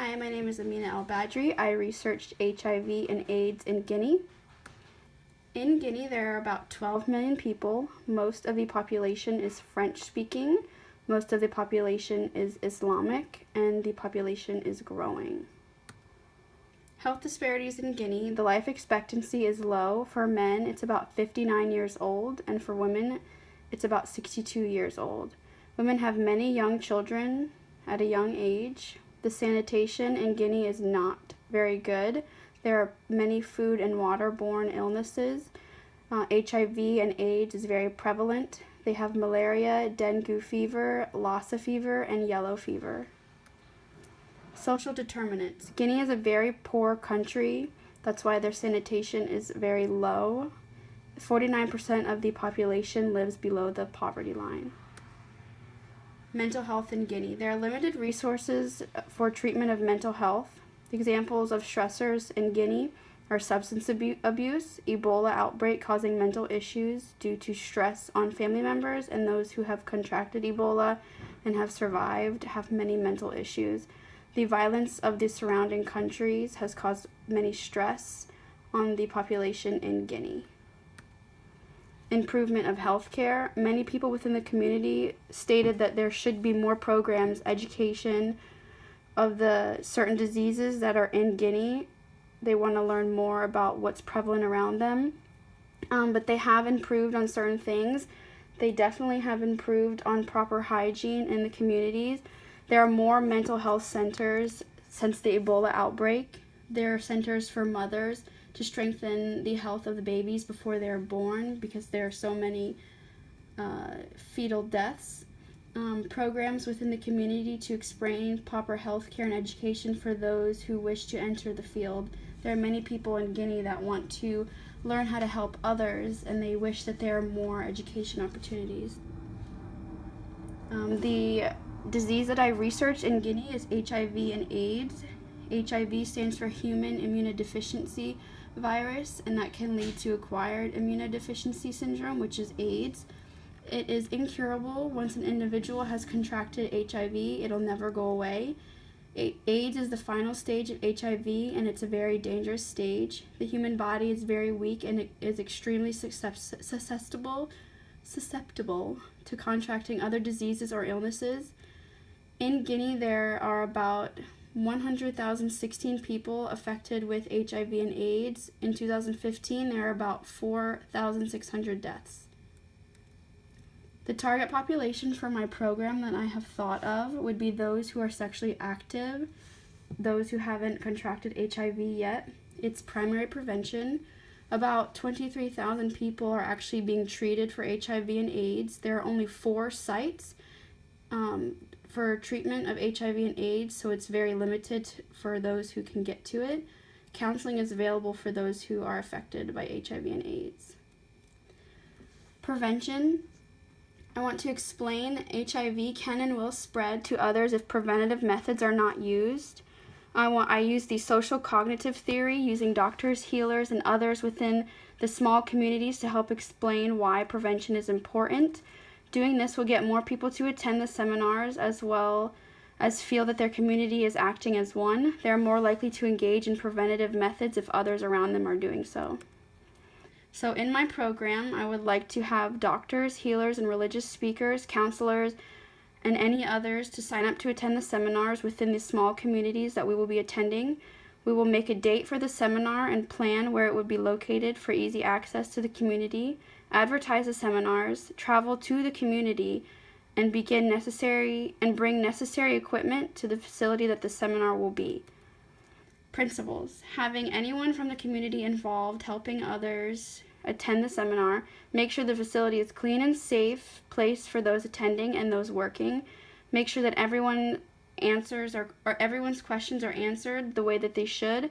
Hi, my name is Amina El-Badri. I researched HIV and AIDS in Guinea. In Guinea, there are about 12 million people. Most of the population is French-speaking. Most of the population is Islamic, and the population is growing. Health disparities in Guinea. The life expectancy is low. For men, it's about 59 years old, and for women, it's about 62 years old. Women have many young children at a young age. The sanitation in Guinea is not very good. There are many food and waterborne illnesses. HIV and AIDS is very prevalent. They have malaria, dengue fever, Lassa fever, and yellow fever. Social determinants. Guinea is a very poor country. That's why their sanitation is very low. 49% of the population lives below the poverty line. Mental health in Guinea. There are limited resources for treatment of mental health. Examples of stressors in Guinea are substance abuse, Ebola outbreak causing mental issues due to stress on family members, and those who have contracted Ebola and have survived have many mental issues. The violence of the surrounding countries has caused many stress on the population in Guinea. Improvement of healthcare. Many people within the community stated that there should be more programs, education of the certain diseases that are in Guinea. They want to learn more about what's prevalent around them. But they have improved on certain things. They definitely have improved on proper hygiene in the communities. There are more mental health centers since the Ebola outbreak. There are centers for mothers to strengthen the health of the babies before they're born because there are so many fetal deaths. Programs within the community to explain proper health care and education for those who wish to enter the field. There are many people in Guinea that want to learn how to help others, and they wish that there are more education opportunities. The disease that I researched in Guinea is HIV and AIDS. HIV stands for human immunodeficiency virus, and that can lead to acquired immunodeficiency syndrome, which is AIDS. It is incurable. Once an individual has contracted HIV, it'll never go away. AIDS is the final stage of HIV, and it's a very dangerous stage. The human body is very weak, and it is extremely susceptible to contracting other diseases or illnesses. In Guinea, there are about 100,016 people affected with HIV and AIDS. In 2015, there are about 4,600 deaths. The target population for my program that I have thought of would be those who are sexually active, those who haven't contracted HIV yet. It's primary prevention. About 23,000 people are actually being treated for HIV and AIDS. There are only 4 sites for treatment of HIV and AIDS, so it's very limited for those who can get to it. Counseling is available for those who are affected by HIV and AIDS. Prevention. I want to explain HIV can and will spread to others if preventative methods are not used. I use the social cognitive theory using doctors, healers, and others within the small communities to help explain why prevention is important. Doing this will get more people to attend the seminars as well as feel that their community is acting as one. They are more likely to engage in preventative methods if others around them are doing so. So in my program, I would like to have doctors, healers, and religious speakers, counselors, and any others to sign up to attend the seminars within the small communities that we will be attending. We will make a date for the seminar and plan where it would be located for easy access to the community, advertise the seminars, travel to the community, and bring necessary equipment to the facility that the seminar will be. Principles. Having anyone from the community involved, helping others attend the seminar, make sure the facility is clean and safe place for those attending and those working, make sure that everyone's questions are answered the way that they should,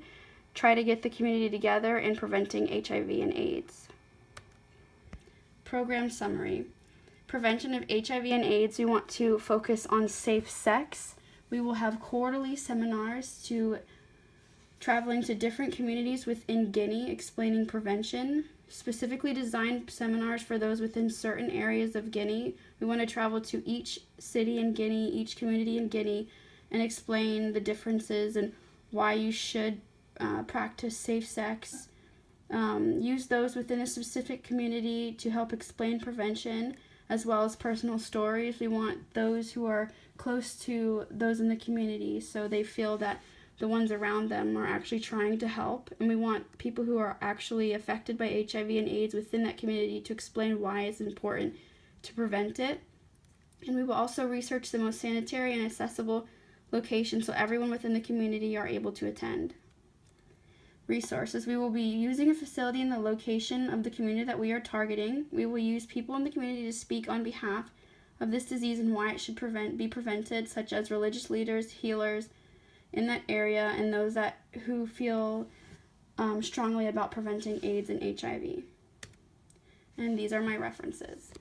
try to get the community together in preventing HIV and AIDS. Program summary. Prevention of HIV and AIDS, we want to focus on safe sex. We will have quarterly seminars traveling to different communities within Guinea explaining prevention, specifically designed seminars for those within certain areas of Guinea. We want to travel to each city in Guinea, each community in Guinea, and explain the differences and why you should practice safe sex. Use those within a specific community to help explain prevention, as well as personal stories. We want those who are close to those in the community so they feel that the ones around them are actually trying to help. And we want people who are actually affected by HIV and AIDS within that community to explain why it's important to prevent it. And we will also research the most sanitary and accessible locations so everyone within the community are able to attend. Resources. We will be using a facility in the location of the community that we are targeting. We will use people in the community to speak on behalf of this disease and why it should be prevented, such as religious leaders, healers in that area, and those who feel strongly about preventing AIDS and HIV. And these are my references.